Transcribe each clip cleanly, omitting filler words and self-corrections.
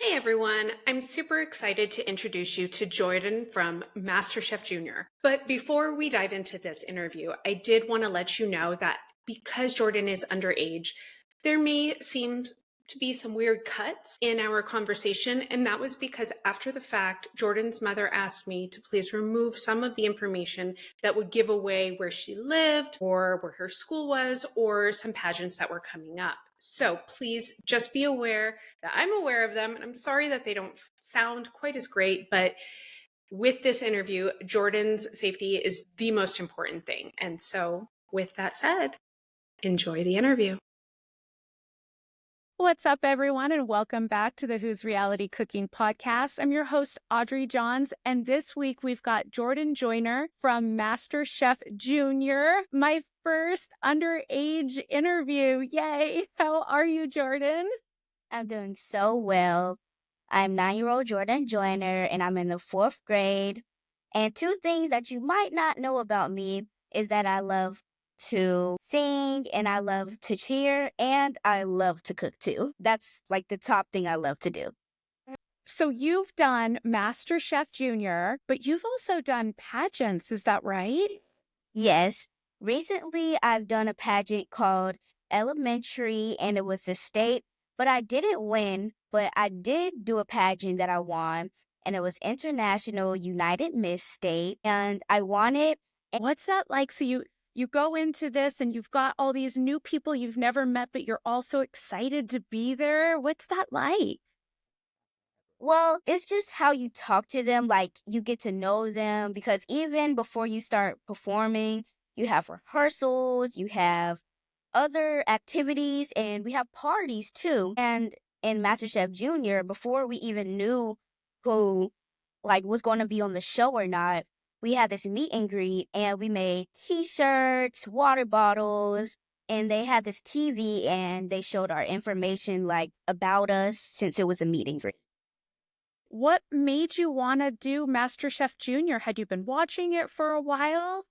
Hey everyone, I'm super excited to introduce you to Jordyn from MasterChef Junior. But before we dive into this interview, I did want to let you know that because Jordyn is underage, there may seem to be some weird cuts in our conversation. And that was because after the fact, Jordyn's mother asked me to please remove some of the information that would give away where she lived or where her school was or some pageants that were coming up. So please just be aware that I'm aware of them. And I'm sorry that they don't sound quite as great, but with this interview, Jordyn's safety is the most important thing. And so, with that said, enjoy the interview. What's up, everyone, and welcome back to the Who's Reality Cooking podcast. I'm your host, Audrey Johns, and this week we've got Jordan Joyner from MasterChef Junior, my first underage interview. Yay! How are you, Jordan? I'm doing so well. I'm 9-year-old Jordan Joyner, and I'm in the 4th grade. And two things that you might not know about me is that I love to sing, and I love to cheer, and I love to cook too. That's like the top thing I love to do. So you've done MasterChef Junior, but you've also done pageants, is that right? Yes, recently I've done a pageant called Elementary, and it was a state, but I didn't win, but I did do a pageant that I won, and it was International United Miss State, and I won it. What's that like? So you go into this and you've got all these new people you've never met, but you're also excited to be there. What's that like? Well, it's just how you talk to them, like you get to know them because even before you start performing, you have rehearsals, you have other activities, and we have parties too. And in MasterChef Junior, before we even knew who was going to be on the show or not, we had this meet and greet and we made t-shirts, water bottles, and they had this TV and they showed our information about us since it was a meet and greet. What made you want to do MasterChef Junior? Had you been watching it for a while?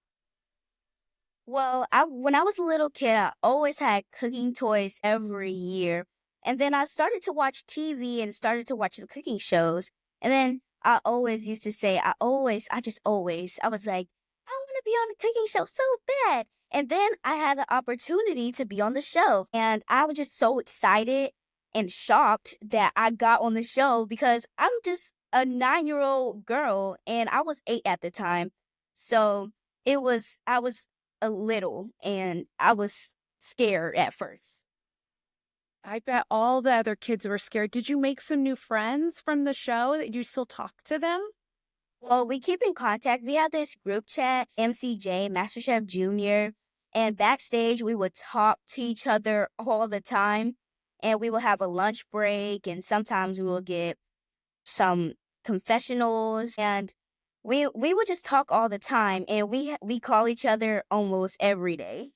Well, when I was a little kid, I always had cooking toys every year. And then I started to watch TV and started to watch the cooking shows. And then I always used to say, I was like, I want to be on the cooking show so bad. And then I had the opportunity to be on the show. And I was just so excited and shocked that I got on the show because I'm just a 9-year-old girl and I was 8 at the time. So I was a little and I was scared at first. I bet all the other kids were scared. Did you make some new friends from the show that you still talk to them? Well, we keep in contact. We have this group chat, MCJ, MasterChef Junior, and backstage we would talk to each other all the time. And we will have a lunch break, and sometimes we will get some confessionals, and we would just talk all the time, and we call each other almost every day.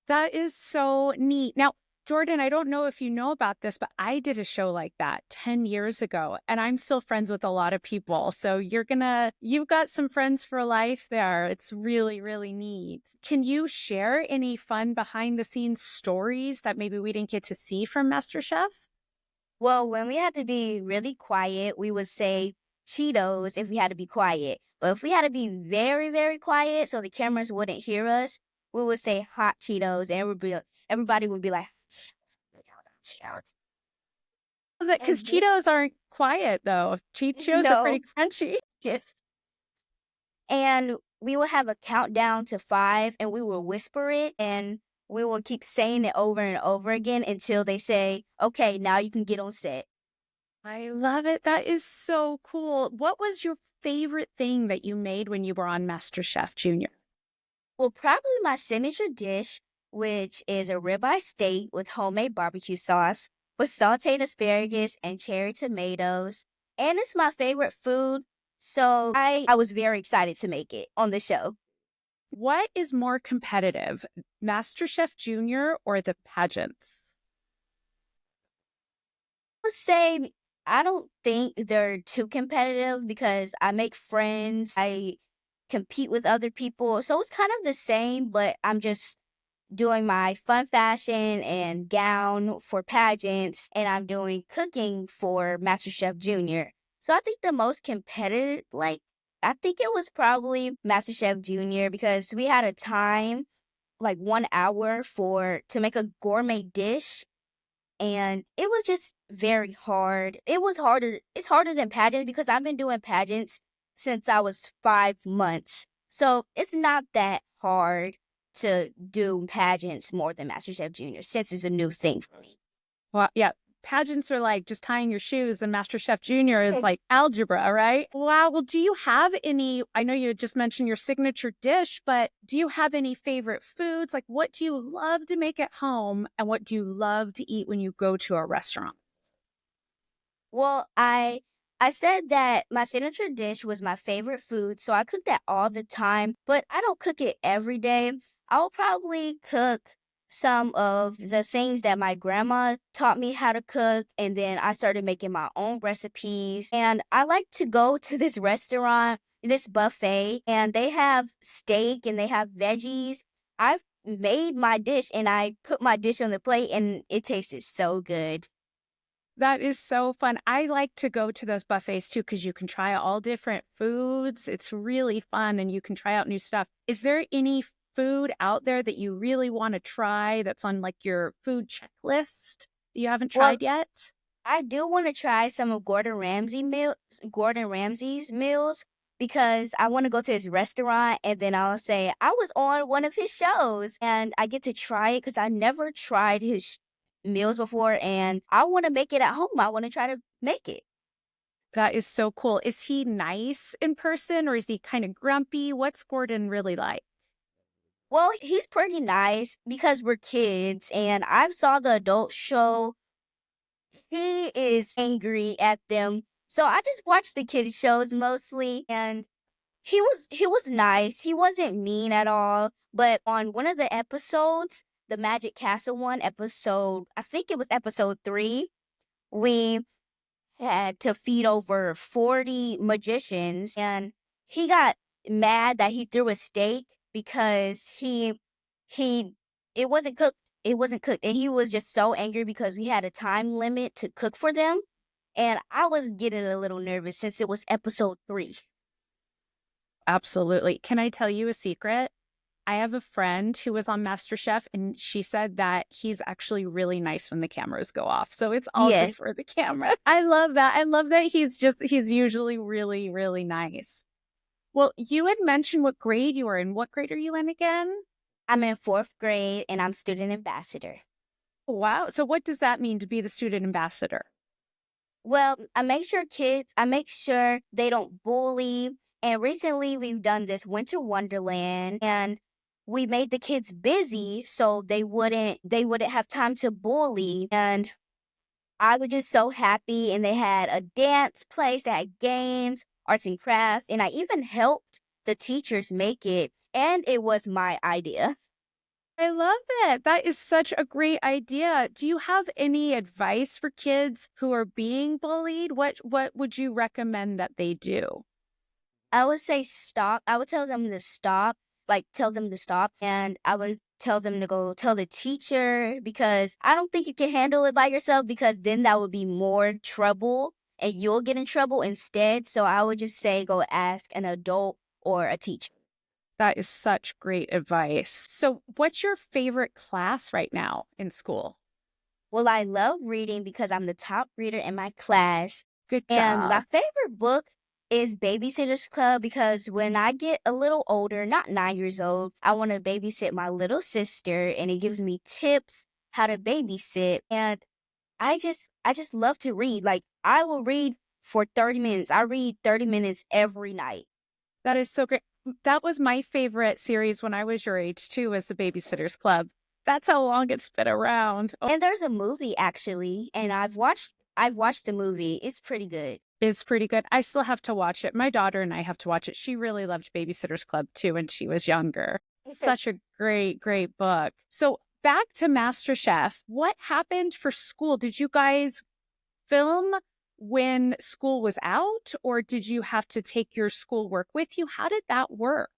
That is so neat. Now, Jordan, I don't know if you know about this, but I did a show like that 10 years ago, and I'm still friends with a lot of people. So you've got some friends for life there. It's really, really neat. Can you share any fun behind the scenes stories that maybe we didn't get to see from MasterChef? Well, when we had to be really quiet, we would say Cheetos if we had to be quiet. But if we had to be very, very quiet so the cameras wouldn't hear us, we would say hot Cheetos, and everybody would be like, Cheetos. Because Cheetos aren't quiet, though. Cheetos are pretty crunchy. Yes. And we would have a countdown to 5, and we would whisper it, and we will keep saying it over and over again until they say, okay, now you can get on set. I love it. That is so cool. What was your favorite thing that you made when you were on MasterChef Junior? Well, probably my signature dish, which is a ribeye steak with homemade barbecue sauce, with sauteed asparagus and cherry tomatoes. And it's my favorite food, so I was very excited to make it on the show. What is more competitive, MasterChef Junior or the pageants? I would say I don't think they're too competitive because I make friends, I compete with other people, so it's kind of the same, but I'm just doing my fun fashion and gown for pageants, and I'm doing cooking for MasterChef Junior. So I think the most competitive, like, I think it was probably MasterChef Junior because we had a time, like 1 hour to make a gourmet dish, and it was just very hard. It's harder than pageants because I've been doing pageants since I was 5 months. So it's not that hard to do pageants more than MasterChef Junior since it's a new thing for me. Well, yeah, pageants are like just tying your shoes, and MasterChef Junior is like algebra, right? Wow. Well, do you have any? I know you just mentioned your signature dish, but do you have any favorite foods? Like, what do you love to make at home, and what do you love to eat when you go to a restaurant? Well, I said that my signature dish was my favorite food, so I cook that all the time, but I don't cook it every day. I'll probably cook some of the things that my grandma taught me how to cook, and then I started making my own recipes. And I like to go to this restaurant, this buffet, and they have steak and they have veggies. I've made my dish and I put my dish on the plate and it tasted so good. That is so fun. I like to go to those buffets too because you can try all different foods. It's really fun and you can try out new stuff. Is there any food out there that you really want to try that's on like your food checklist that you haven't Well, tried yet? I do want to try some of Gordon Ramsay's meals because I want to go to his restaurant and then I'll say I was on one of his shows and I get to try it because I never tried his meals before and I want to make it at home. I want to try to make it. That is so cool. Is he nice in person or is he kind of grumpy? What's Gordon really like? Well, he's pretty nice because we're kids and I saw the adult show. He is angry at them. So I just watch the kids shows mostly and he was nice. He wasn't mean at all. But on one of the episodes, the Magic Castle one episode, I think it was episode 3, we had to feed over 40 magicians and he got mad that he threw a steak because he it wasn't cooked. It wasn't cooked and he was just so angry because we had a time limit to cook for them. And I was getting a little nervous since it was episode 3. Absolutely. Can I tell you a secret? I have a friend who was on MasterChef and she said that he's actually really nice when the cameras go off. So it's all Yes. just for the camera. I love that. I love that he's usually really, really nice. Well, you had mentioned what grade you were in. What grade are you in again? I'm in 4th grade and I'm student ambassador. Wow. So what does that mean to be the student ambassador? Well, I make sure they don't bully. And recently we've done this winter wonderland and we made the kids busy so they wouldn't have time to bully. And I was just so happy and they had a dance place, they had games, arts and crafts, and I even helped the teachers make it. And it was my idea. I love it. That is such a great idea. Do you have any advice for kids who are being bullied? What would you recommend that they do? I would say stop. I would tell them to stop, like tell them to stop. And I would tell them to go tell the teacher because I don't think you can handle it by yourself because then that would be more trouble and you'll get in trouble instead. So I would just say go ask an adult or a teacher. That is such great advice. So, what's your favorite class right now in school? Well, I love reading because I'm the top reader in my class. Good And my job. favorite book is Babysitter's Club because when I get a little older, not 9 years old, I want to babysit my little sister and it gives me tips how to babysit. And I just love to read. Like I will read for 30 minutes. I read 30 minutes every night. That is so great. That was my favorite series when I was your age too, was the Babysitter's Club. That's how long it's been around. Oh, And there's a movie actually, and I've watched the movie. It's pretty good. it's pretty good. I still have to watch it. My daughter and I have to watch it. She really loved Babysitter's Club too when she was younger. Such a great, great book. So back to MasterChef. What happened for school? Did you guys film when school was out, or did you have to take your schoolwork with you? How did that work?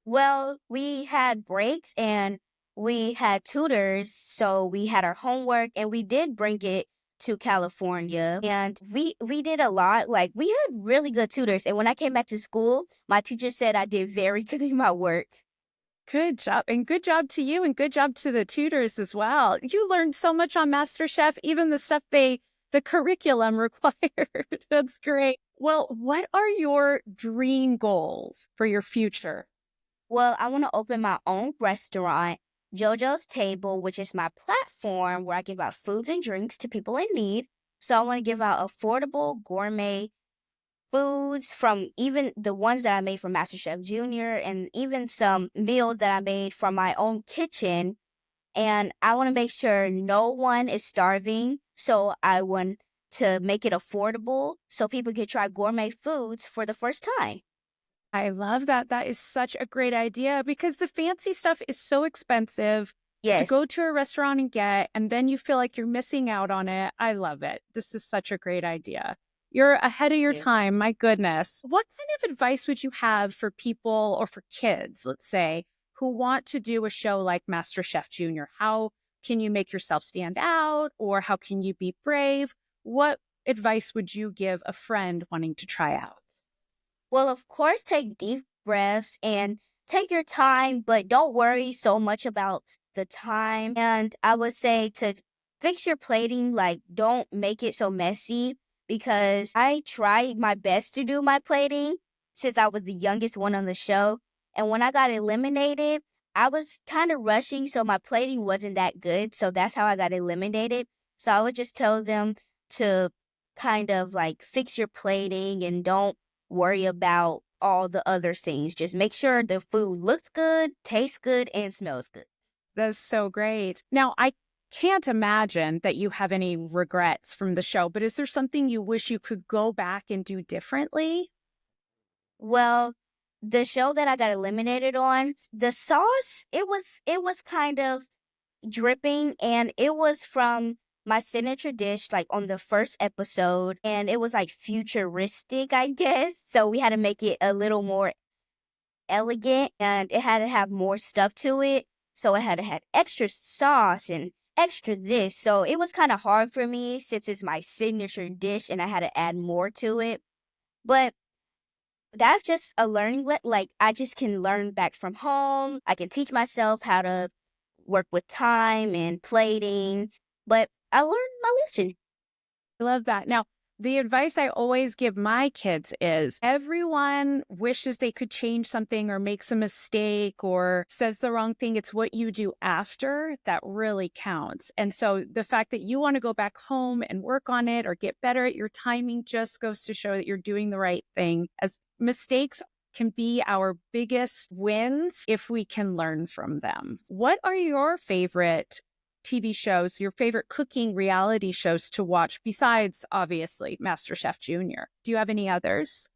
Well, we had breaks and we had tutors, so we had our homework and we did bring it to California and we did a lot. Like we had really good tutors. And when I came back to school, my teacher said I did very good in my work. Good job. And good job to you and good job to the tutors as well. You learned so much on MasterChef, even the stuff the curriculum required. That's great. Well, what are your dream goals for your future? Well, I want to open my own restaurant, JoJo's Table, which is my platform where I give out foods and drinks to people in need. So I want to give out affordable gourmet foods from even the ones that I made from MasterChef Junior and even some meals that I made from my own kitchen. And I want to make sure no one is starving. So I want to make it affordable so people can try gourmet foods for the first time. I love that. That is such a great idea because the fancy stuff is so expensive to Yes. go to a restaurant and get, and then you feel like you're missing out on it. I love it. This is such a great idea. You're ahead of your Thank you. time. My goodness. What kind of advice would you have for people or for kids, let's say, who want to do a show like MasterChef Junior? How can you make yourself stand out or how can you be brave? What advice would you give a friend wanting to try out? Well, of course, take deep breaths and take your time, but don't worry so much about the time. And I would say to fix your plating, like, don't make it so messy because I tried my best to do my plating since I was the youngest one on the show. And when I got eliminated, I was kind of rushing, so my plating wasn't that good. So that's how I got eliminated. So I would just tell them to kind of like fix your plating and don't worry about all the other things. Just make sure the food looks good, tastes good, and smells good. That's so great. Now, I can't imagine that you have any regrets from the show, but is there something you wish you could go back and do differently? Well, the show that I got eliminated on, the sauce, it was kind of dripping and it was from my signature dish like on the first episode and it was like futuristic, I guess. So we had to make it a little more elegant and it had to have more stuff to it. So it had to have extra sauce and extra this. So it was kind of hard for me since it's my signature dish and I had to add more to it. But that's just a learning like I just can learn back from home. I can teach myself how to work with time and plating, but I learned my lesson. I love that. Now, the advice I always give my kids is everyone wishes they could change something or makes a mistake or says the wrong thing. It's what you do after that really counts. And so the fact that you want to go back home and work on it or get better at your timing just goes to show that you're doing the right thing. As mistakes can be our biggest wins if we can learn from them. What are your favorite TV shows, your favorite cooking reality shows to watch besides, obviously, MasterChef Junior? Do you have any others?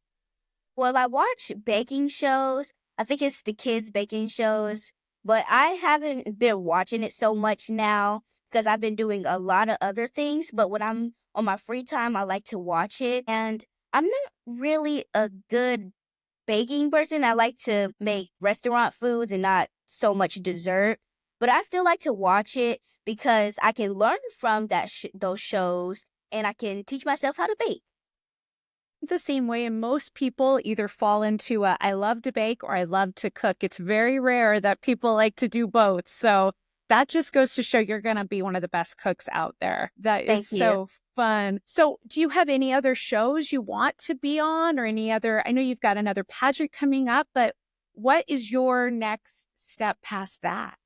Well, I watch baking shows. I think it's the kids' baking shows, but I haven't been watching it so much now because I've been doing a lot of other things. But when I'm on my free time, I like to watch it. And I'm not really a good baking person. I like to make restaurant foods and not so much dessert. But I still like to watch it because I can learn from those shows and I can teach myself how to bake. The same way, and most people either fall into a I love to bake or I love to cook. It's very rare that people like to do both. So that just goes to show you're going to be one of the best cooks out there. That is Thank you. so fun. So do you have any other shows you want to be on or any other? I know you've got another pageant coming up, but what is your next step past that?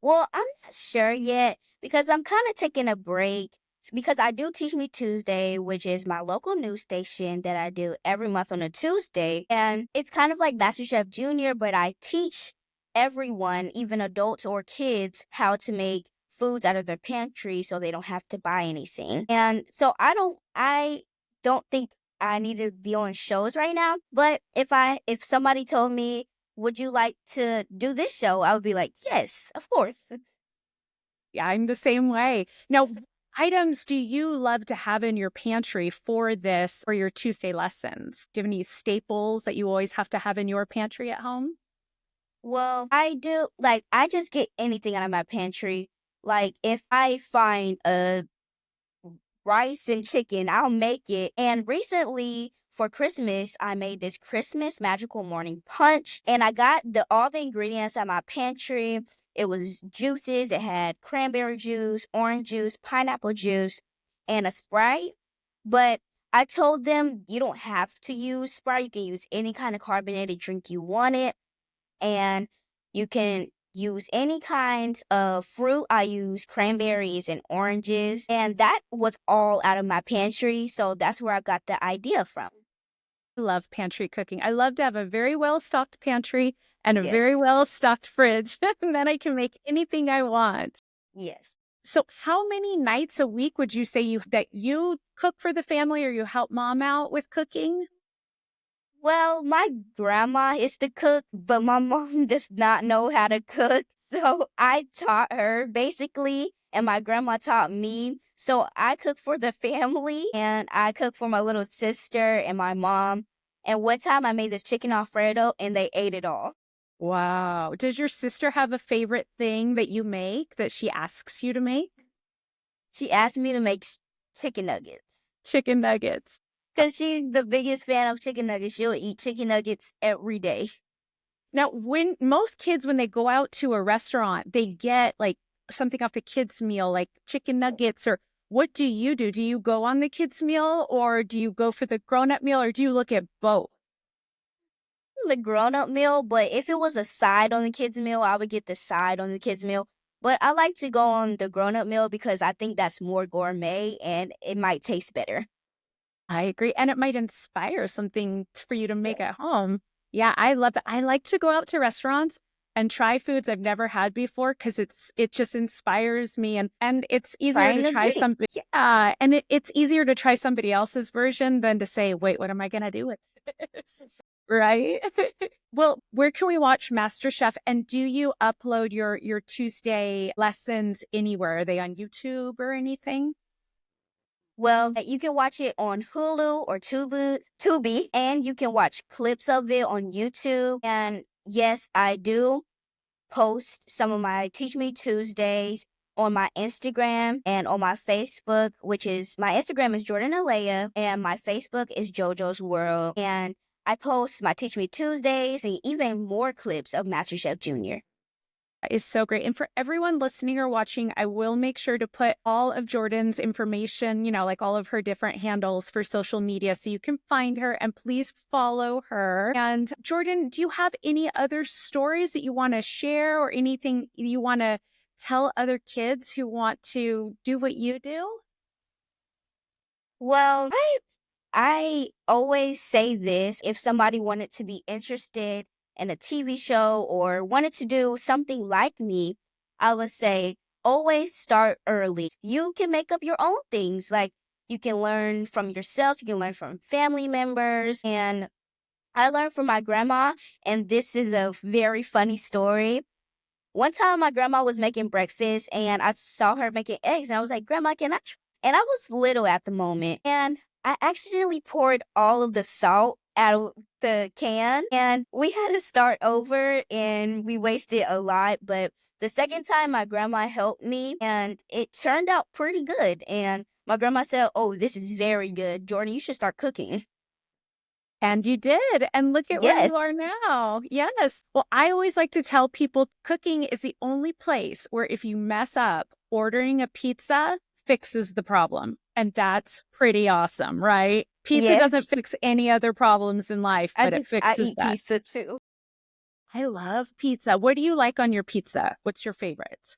Well, I'm not sure yet because I'm kind of taking a break because I do Teach Me Tuesday, which is my local news station that I do every month on a Tuesday. And it's kind of like MasterChef Junior, but I teach everyone, even adults or kids, how to make foods out of their pantry so they don't have to buy anything. And so I don't think I need to be on shows right now, but if somebody told me would you like to do this show? I would be like, yes, of course. Yeah, I'm the same way. Now, what items do you love to have in your pantry for this, for your Tuesday lessons? Do you have any staples that you always have to have in your pantry at home? Well, I do like I just get anything out of my pantry. Like if I find a rice and chicken, I'll make it. And recently for Christmas, I made this Christmas magical morning punch and I got all the ingredients out of my pantry. It was juices, it had cranberry juice, orange juice, pineapple juice, and a Sprite. But I told them you don't have to use Sprite. You can use any kind of carbonated drink you wanted and you can use any kind of fruit. I use cranberries and oranges, and that was all out of my pantry. So that's where I got the idea from. I love pantry cooking. I love to have a very well stocked pantry and a Yes, very well stocked fridge, and then I can make anything I want. yes. So, how many nights a week would you say you cook for the family, or you help mom out with cooking? Well, my grandma is the cook, but my mom does not know how to cook. So I taught her basically, and my grandma taught me. So I cook for the family and I cook for my little sister and my mom. And one time I made this chicken Alfredo and they ate it all. Wow. Does your sister have a favorite thing that you make that she asks you to make? She asked me to make chicken nuggets Chicken nuggets. because she's the biggest fan of chicken nuggets. She'll eat chicken nuggets every day. Now, when most kids, when they go out to a restaurant, they get like something off the kids' meal, like chicken nuggets, or what do you do? Do you go on the kids' meal, or do you go for the grown-up meal, or do you look at both? The grown-up meal, but if it was a side on the kids' meal, I would get the side on the kids' meal. But I like to go on the grown-up meal because I think that's more gourmet and it might taste better. I agree. And it might inspire something for you to make Yes. at home. Yeah, I love that. I like to go out to restaurants and try foods I've never had before because it just inspires me and it's easier Trying to to try think. something. Yeah, and it's easier to try somebody else's version than to say, wait, what am I gonna do with this? Right? Well, where can we watch MasterChef? And do you upload your Tuesday lessons anywhere? Are they on YouTube or anything? Well, you can watch it on Hulu or Tubi, and you can watch clips of it on YouTube. And yes, I do post some of my Teach Me Tuesdays on my Instagram and on my Facebook, which is my Instagram is Jordan Alea and my Facebook is JoJo's World. And I post my Teach Me Tuesdays and even more clips of MasterChef Junior. Is so great. And for everyone listening or watching, I will make sure to put all of Jordyn's information, like all of her different handles for social media so you can find her and please follow her. And Jordyn, do you have any other stories that you want to share or anything you want to tell other kids who want to do what you do? Well, I always say this if somebody wanted to be interested in a TV show or wanted to do something like me, I would say always start early. You can make up your own things. Like you can learn from yourself, you can learn from family members. And I learned from my grandma, and this is a very funny story. One time my grandma was making breakfast and I saw her making eggs and I was like, Grandma, can I? And I was little at the moment and I accidentally poured all of the salt out of the can and we had to start over and we wasted a lot. But the second time my grandma helped me and it turned out pretty good. And my grandma said, Oh, this is very good. Jordan, you should start cooking. And you did. And look at where Yes. you are now. Yes. Well, I always like to tell people cooking is the only place where if you mess up, ordering a pizza fixes the problem. And that's pretty awesome, right? Pizza doesn't Yes. fix any other problems in life, but it I fixes eat that. pizza too. I love pizza. What do you like on your pizza? What's your favorite?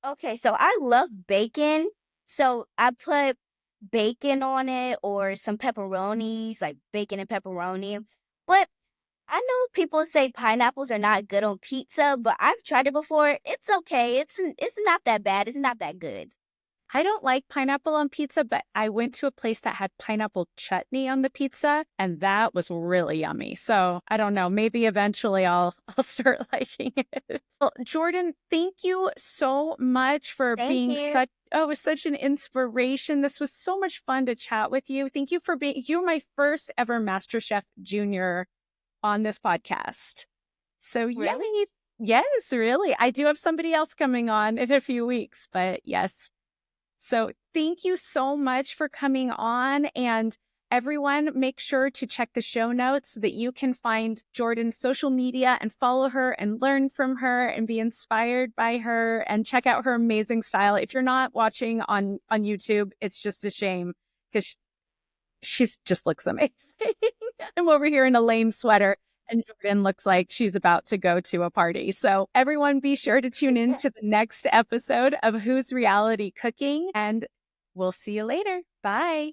Okay, so I love bacon. So I put bacon on it or some pepperonis, like bacon and pepperoni. But I know people say pineapples are not good on pizza, but I've tried it before. It's okay. It's not that bad. It's not that good. I don't like pineapple on pizza, but I went to a place that had pineapple chutney on the pizza, and that was really yummy. So I don't know. Maybe eventually I'll start liking it. Well, Jordyn, thank you so much for Thank being you. it was such an inspiration. This was so much fun to chat with you. Thank you for you're my first ever MasterChef Junior on this podcast. So Really? yay. Yes, really. I do have somebody else coming on in a few weeks, but yes. So thank you so much for coming on. And everyone, make sure to check the show notes so that you can find Jordyn's social media and follow her and learn from her and be inspired by her and check out her amazing style. If you're not watching on YouTube, it's just a shame because she just looks amazing. I'm over here in a lame sweater. And Jordyn looks like she's about to go to a party. So everyone be sure to tune in to the next episode of Who's Reality Cooking, and we'll see you later. Bye.